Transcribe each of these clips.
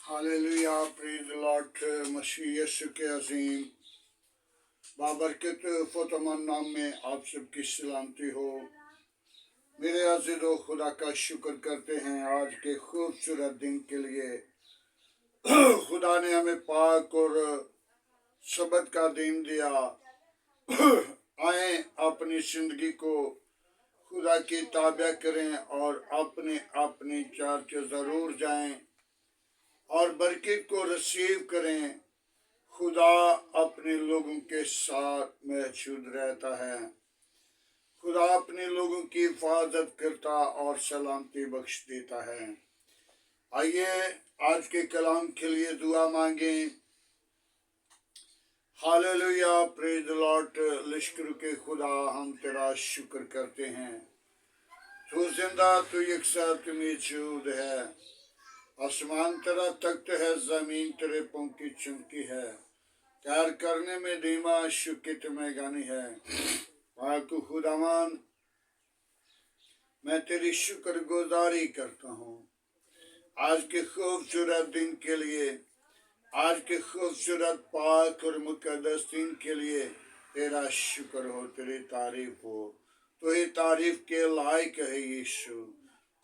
Hallelujah, praise the lord. मसीह यीशु के अजीम बाबरकत फतमान नाम में आप सबकी सलामती हो। मेरे अज़ीज़ों, खुदा का शुक्र करते हैं आज के खूबसूरत दिन के लिए। खुदा ने हमें पाक और सबत का दिन दिया। आए अपनी जिंदगी को खुदा की ताबा करें और अपने अपनी चर्च जरूर जाएं और बरकत को रिसीव करें। खुदा अपने लोगों के साथ मौजूद रहता है। खुदा अपने लोगों की हिफाजत करता और सलामती बख्श देता है। आइए आज के कलाम के लिए दुआ मांगें। Hallelujah, praise the Lord. लश्कर के खुदा, हम तेरा शुक्र करते हैं। तू जिंदा, तू यकसा, तू मौजूद है। आसमान तेरा तख्त है, जमीन तेरे पांव की चमकी है। तैयार करने में धीमा, शुक्र में गानी है। पाक खुदावन, मैं तेरी शुक्र गुजारी करता हूँ आज के खूबसूरत दिन के लिए, आज के खूबसूरत पाक और मुकद्दस दिन के लिए। तेरा शुक्र हो, तेरी तारीफ हो। तो ये तारीफ के लायक है यीशु।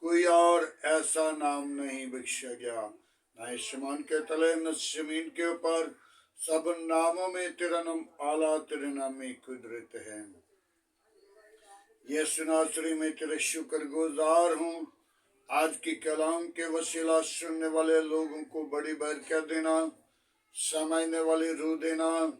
कोई और ऐसा नाम नहीं बख्शा गया, न आसमान के तले न जमीन के ऊपर। सब नामों में तेरा नाम आला, तेरे नाम में कुदरत है। यीशु नासरी में तेरे शुक्र गुजार हूँ। आज की कलाम के वसीला सुनने वाले लोगों को बड़ी बरकत देना, समझने वाली रूह देना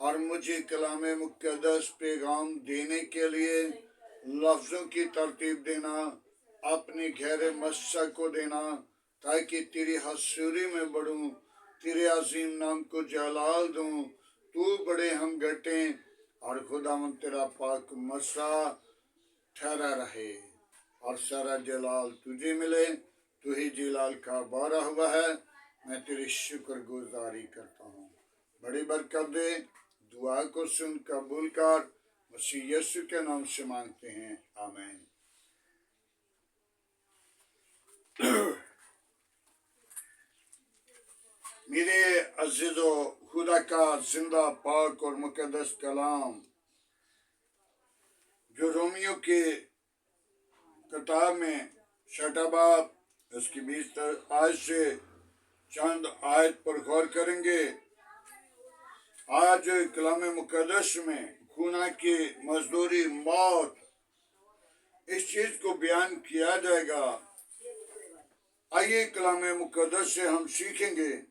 और मुझे कलाम मुकद्दस पैगाम देने के लिए लफ्जों की तरतीब देना, अपने गहरे मकसद को देना, ताकि तेरी हसूरी में बढ़ूं, तेरे अजीम नाम को जलाल दूं। तू बड़े, हम घटे और खुदावंद तेरा पाक मसा ठहरा रहे और सारा जलाल तुझे मिले। तू ही जलाल का बारा हुआ है। मैं तेरी शुक्र गुजारी करता हूँ। बड़ी बरकत दे। दुआ को सुन कबूल कर। मसीह यीशु के नाम से मांगते हैं, आमीन। मेरे अजीजों, खुदा का जिंदा पाक और मुकद्दस कलाम जो रोमियो के किताब में 6 बाब उसकी 20 आयत से चंद आयत पर गौर करेंगे। आज कलाम मुकद्दस में गुनाह की मजदूरी मौत, इस चीज को बयान किया जाएगा। आइए कलाम मुकद्दस से हम सीखेंगे।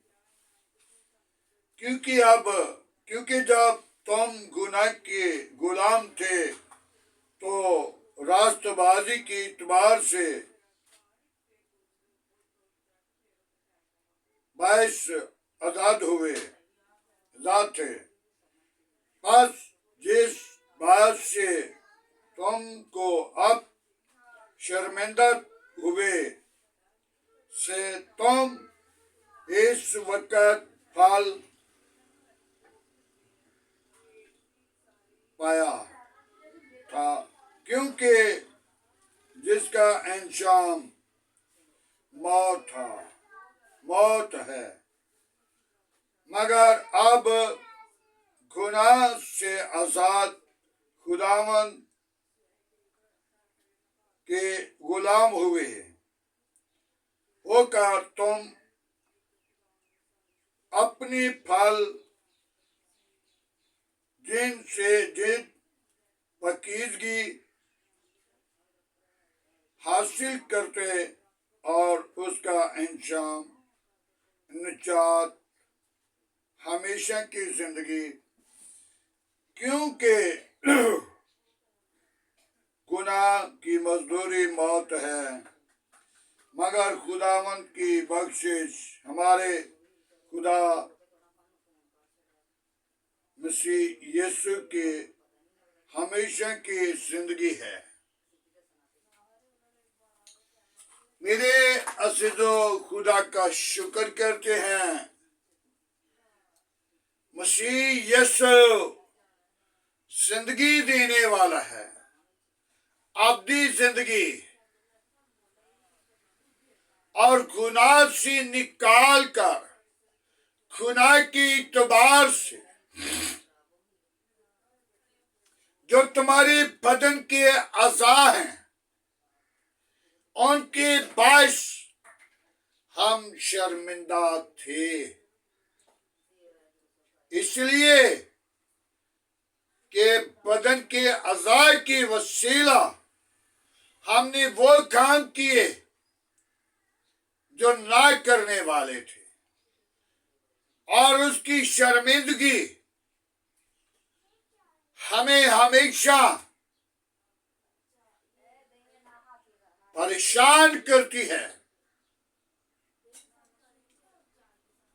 क्योंकि जब तुम गुनाह के गुलाम थे तो रास्तबाजी की इतबार से बाइस आजाद थे। बस जिस बात से तुमको अब शर्मिंदा हुए से तुम इस वक्त फल पाया था, क्योंकि जिसका अंजाम मौत है। मगर अब गुनाह से आजाद खुदावंद के गुलाम होकर तुम अपनी फल जिन पाकीज़गी हासिल करते और उसका अंजाम निजात, हमेशा की जिंदगी। क्योंकि गुनाह की मजदूरी मौत है, मगर खुदावंद की बख्शिश हमारे खुदा मसीह यीशु की हमेशा की जिंदगी है। मेरे अज़ीज़ों, खुदा का शुक्र करते हैं। मसीह यीशु जिंदगी देने वाला है, अब्दी जिंदगी। और गुनाह से निकाल कर गुनाह के इतबार से जो तुम्हारे बदन के अज़ा हैं उनके बायस हम शर्मिंदा थे, इसलिए कि बदन के अज़ा के वसीला हमने वो काम किए जो ना करने वाले थे और उसकी शर्मिंदगी हमें हमेशा परेशान करती है।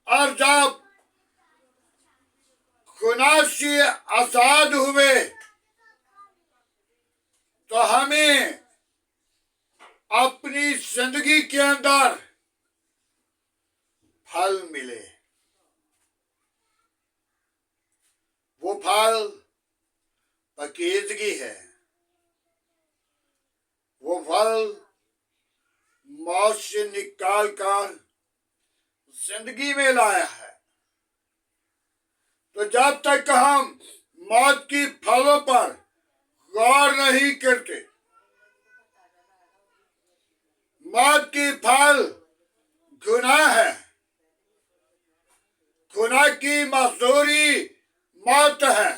और जब गुनाह से आजाद हुए तो हमें अपनी जिंदगी के अंदर फल मिले। वो फल पाकीज़गी है, वो फल मौत से निकाल कर जिंदगी में लाया है। तो जब तक हम मौत की फलों पर गौर नहीं करते, मौत की फल गुनाह है, गुनाह की मजदूरी मौत है,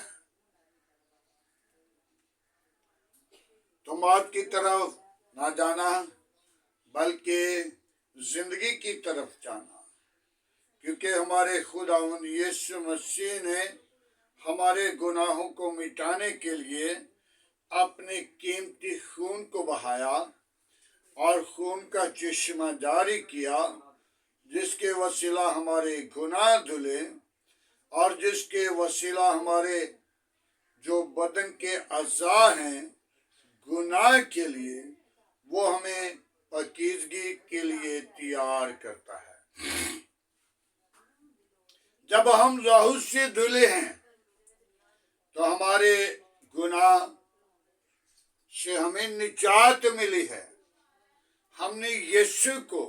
तो मौत की तरफ ना जाना बल्कि जिंदगी की तरफ जाना, क्योंकि हमारे खुदावंद यीशु मसीह ने हमारे गुनाहों को मिटाने के लिए अपने कीमती खून को बहाया और खून का चश्मा जारी किया, जिसके वसीला हमारे गुनाह धुले और जिसके वसीला हमारे जो बदन के अज़ा हैं गुनाह के लिए, वो हमें पाकीज़गी के लिए तैयार करता है। जब हम लहू से धुले हैं तो हमारे गुनाह से हमें निजात मिली है। हमने यीशु को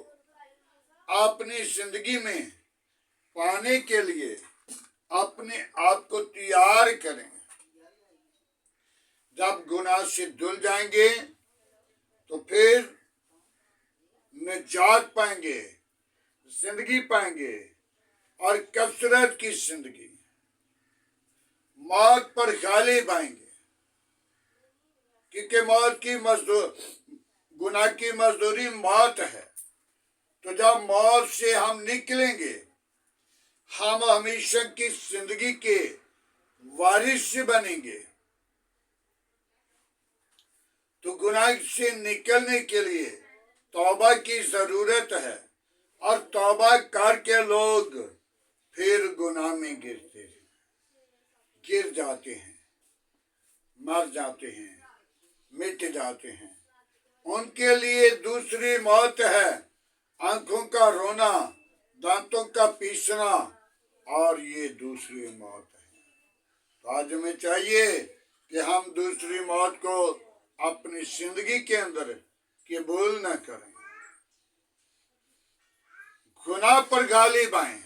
अपनी जिंदगी में पाने के लिए अपने आप को तैयार करें। जब गुनाह से धुल जाएंगे तो फिर निजात पाएंगे, जिंदगी पाएंगे और कसरत की जिंदगी, मौत पर गालिब आएंगे, क्योंकि मौत की गुनाह की मजदूरी मौत है। तो जब मौत से हम निकलेंगे, हम हमेशा की जिंदगी के वारिस बनेंगे। तो गुनाह से निकलने के लिए तौबा की जरूरत है और तौबा करके लोग फिर गुनाह में गिर जाते हैं, मर जाते हैं, मिट जाते हैं। उनके लिए दूसरी मौत है आंखों का रोना, दांतों का पीसना, और ये दूसरी मौत है। तो आज हमें चाहिए कि हम दूसरी मौत को अपनी जिंदगी के अंदर कबूल न करें, गुनाह पर गालिब आएं,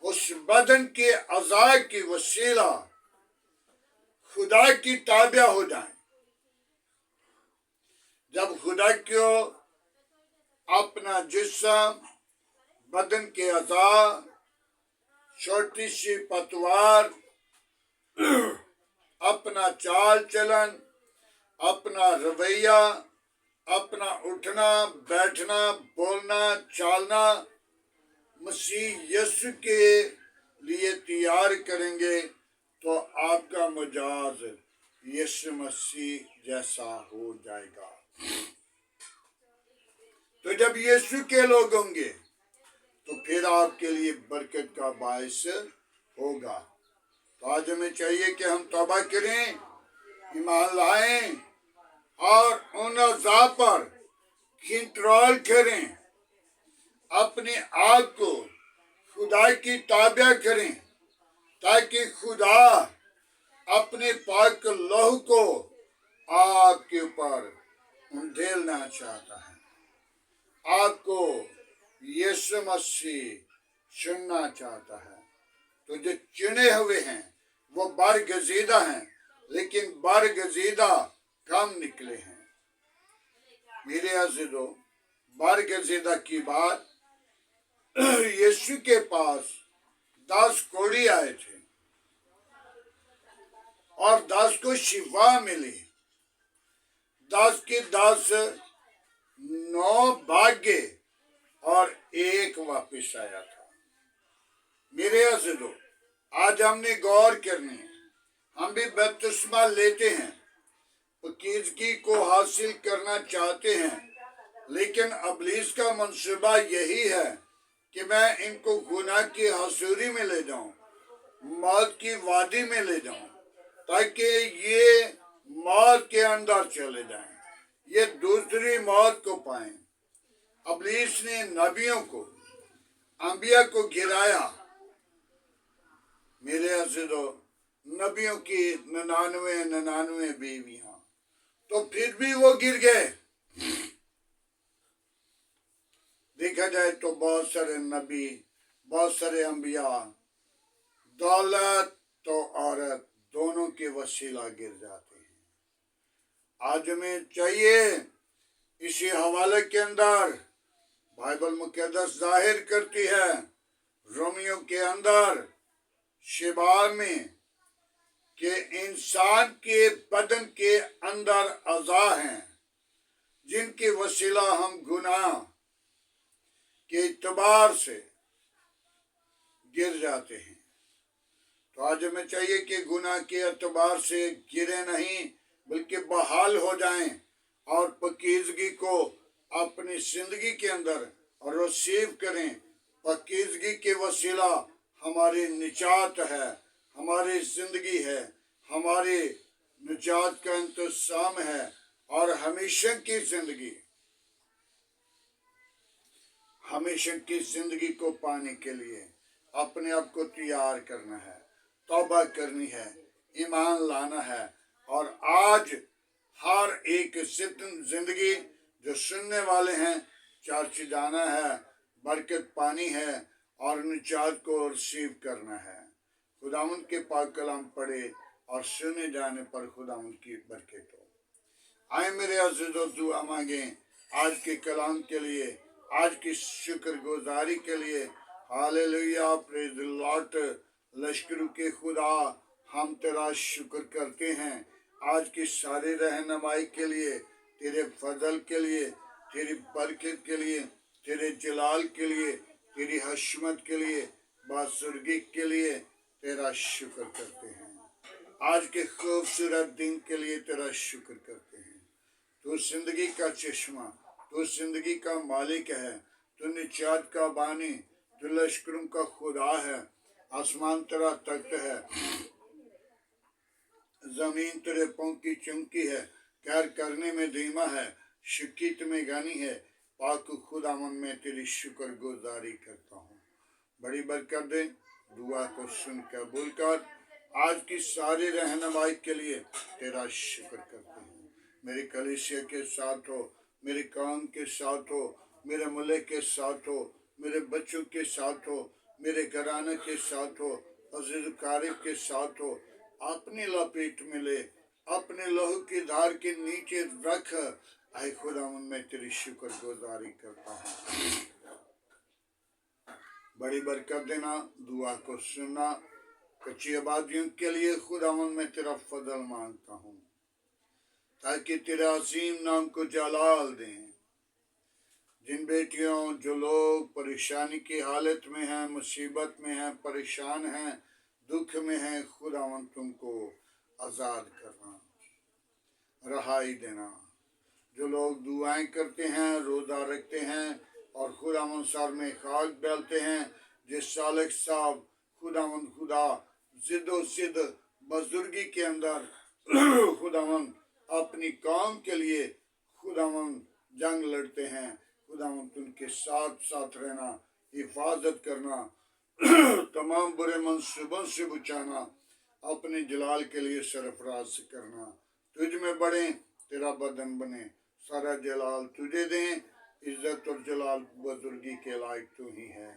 उस बदन के अज़ा की वसीला खुदा की ताबिया हो जाएं। जब खुदा को अपना जिस्म, बदन के अज़ा, छोटी सी पतवार, अपना चाल चलन, अपना रवैया, अपना उठना बैठना बोलना चालना मसीह यीशु के लिए तैयार करेंगे तो आपका मिजाज यीशु मसीह जैसा हो जाएगा। तो जब यीशु के लोग होंगे तो फिर आपके लिए बरकत का बायस होगा। तो आज हमें चाहिए कि हम तौबा करें, ईमान लाएं और उन अज़ा पर कंट्रोल करें, अपने आप को खुदा की ताबिया करें, ताकि खुदा अपने पाक लहू को आपके ऊपर उंडेलना चाहता है। आपको यीशु मसीह चुनना चाहता है। तो जो चुने हुए हैं वो बरगजीदा हैं, लेकिन बरगजीदा कम निकले हैं। मेरे अज़ीज़ों, बरगजीदा की बात, यीशु के पास 10 कोढ़ी आए थे और 10 को शिफा मिली। 10 की 10 9 भाग गए और एक वापस आया था। मेरे अज़ीज़ों, आज हमने गौर करनी है। हम भी बपतिस्मा लेते हैं, पाकीज़गी को हासिल करना चाहते हैं, लेकिन इब्लीस का मंसूबा यही है कि मैं इनको गुनाह की हसूरी में ले जाऊं, मौत की वादी में ले जाऊं, ताकि ये मौत के अंदर चले जाएं, ये दूसरी मौत को पाएं। इब्लीस ने नबियों को, अंबिया को गिराया। मेरे अज़ीज़ों, नबियों की 99 बीवियां, तो फिर भी वो गिर गए। देखा जाए तो बहुत सारे नबी, बहुत सारे अंबिया, दौलत तो औरत दोनों के वसीला गिर जाते हैं। आज हमें चाहिए, इसी हवाले के अंदर बाइबल मुक़द्दस जाहिर करती है, रोमियो के अंदर शिबार में, कि इंसान के बदन के अंदर अज़ा हैं जिनके वसीला हम गुनाह के इतबार से गिर जाते हैं। तो आज हमें चाहिए कि गुनाह के एतबार से गिरे नहीं, बल्कि बहाल हो जाएं और पाकीज़गी को अपनी जिंदगी के अंदर रिसीव करें। पाकीज़गी के वसीला हमारी निजात है, हमारी जिंदगी है, हमारी निजात का इंतज़ाम है और हमेशा की जिंदगी को पाने के लिए अपने आप को तैयार करना है, तौबा करनी है, ईमान लाना है। और आज हर एक जिंदगी जो सुनने वाले हैं, चर्च जाना है, बरकत पानी है और निजात को रिसीव करना है। खुदावंद के पाक कलाम पढ़े और सुने जाने पर खुदावंद की बरकत हो। आए मेरे अज़ीज़ों, दुआ मांगे आज के कलाम के लिए, आज की शुक्रगुजारी के लिए। Hallelujah, praise the lord. लश्करों के खुदा, हम तेरा शुक्र करते हैं आज की सारी रहनुमाई के लिए, तेरे फजल के लिए, तेरी बरकत के लिए, तेरे जलाल के लिए, तेरी हशमत के लिए, बासुरगी के लिए तेरा शुक्र करते हैं। आज के खूबसूरत दिन के लिए तेरा शुक्र करते हैं। तू जिंदगी का चश्मा, तू जिंदगी का मालिक है, तू निजात का बानी, तू लश्करों का खुदा है। आसमान तेरा तख्त है, जमीन तेरे पाँव की चौकी है। खैर करने में धीमा है, शिकीत में गानी है। पाक खुदावन में तेरी शुक्र गुजारी करता हूँ। बड़ी बरकत दे, दुआ को सुन कबूल कर। आज की सारी रहनुमाई के लिए तेरा शुक्र करते हैं। मेरी कलीसिया के साथ हो, मेरे काम के साथ हो, मेरे मुल्क के साथ हो, मेरे बच्चों के साथ हो, मेरे घराने के साथ हो, अजीज कारिब के साथ हो। अपनी लपेट में ले, अपने लहू की धार के नीचे रख। आए खुदावन में तेरी शुक्र गुजारी करता हूँ। बड़ी बरकत देना, दुआ को सुनना। कच्ची आबादियों के लिए खुदावन में तेरा फजल मांगता हूँ, ताकि तेरे असीम नाम को जलाल दें। जिन बेटियों, जो लोग परेशानी की हालत में हैं, मुसीबत में हैं, परेशान हैं, दुख में हैं, खुदावन तुमको आज़ाद करना, रहाई देना। जो लोग दुआएं करते हैं, रोज़ा रखते हैं और खुदावन सर में खाक डालते हैं, जिस सालिक साहब खुदावन खुदा जिद बुजुर्गी के अंदर खुदावन अपनी कौम के लिए खुदावन जंग लड़ते हैं, खुदावन उनके साथ साथ रहना, हिफाजत करना, तमाम बुरे मंसूबों से बचाना, अपने जलाल के लिए सरफराज करना। तुझ में बढ़े, तेरा बदन बने, सारा जलाल तुझे दें। इज्जत और जलाल बुजुर्गी के लायक तू ही है।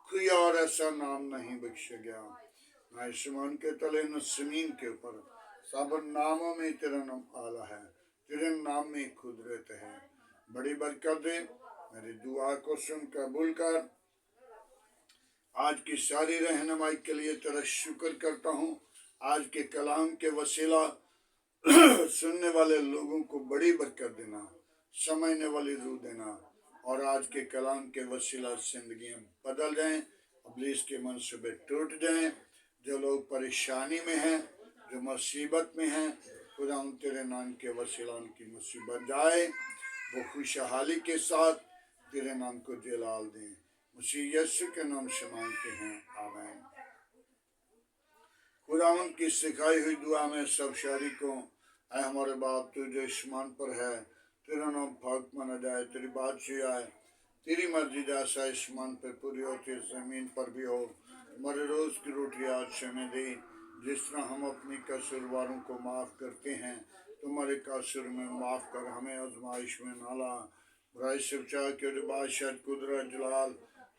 कोई और ऐसा नाम नहीं बख्शा गया, न आसमान के तले न जमीन के ऊपर, सब नामों में तेरा नाम आला है, तेरे नाम में कुदरत है। बड़ी बरकत दे, मेरी दुआ को सुन कबूल कर। आज की सारी रहनुमाई के लिए तेरा शुक्र करता हूँ। आज के कलाम के वसीला सुनने वाले लोगों को बड़ी बरकत देना, समझने वाली रूह देना, और आज के कलाम के वसीला जिंदगियां बदल जाएं, इब्लीस के मंसूबे टूट जाएं। जो लोग परेशानी में हैं, जो मुसीबत में हैं, खुदा तेरे नाम के वसीला उनकी मुसीबत जाए, वो खुशहाली के साथ तेरे नाम को जलाल दें। मसीह यीशु के नाम से मांगते हैं, आमीन। खुदावन की सिखाई हुई दुआ में सब शरीकों, ऐ हमारे बाप तू जो आसमान पर है, तेरा नाम पाक माना जाए, तेरी बादशाही आए, तेरी मर्जी जैसा आसमान पर पूरी होती जमीन पर भी हो। हमारे रोज की रोटी आज हमें दे, जिस तरह हम अपनी कसूरवारों को माफ करते हैं, तुम्हारे कसूर में माफ कर, हमें आजमाइश में ना ला, बुराई से बचा, क्योंकि बादशाह कुदरत जलाल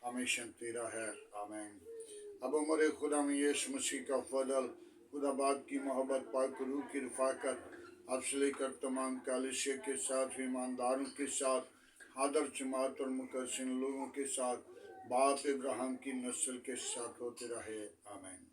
हमेशा तेरा है, आमीन। अब हमारे खुदा में यीशु मसीह का फजल, खुदा बाप की मोहब्बत, पाक रूह की रफाकत, अब से लेकर तमाम कलीसिया के साथ, ईमानदारों के साथ, हादर जमात और मुकर्रिन लोगों के साथ, बाप इब्राहिम की नस्ल के साथ होते रहे, आमीन।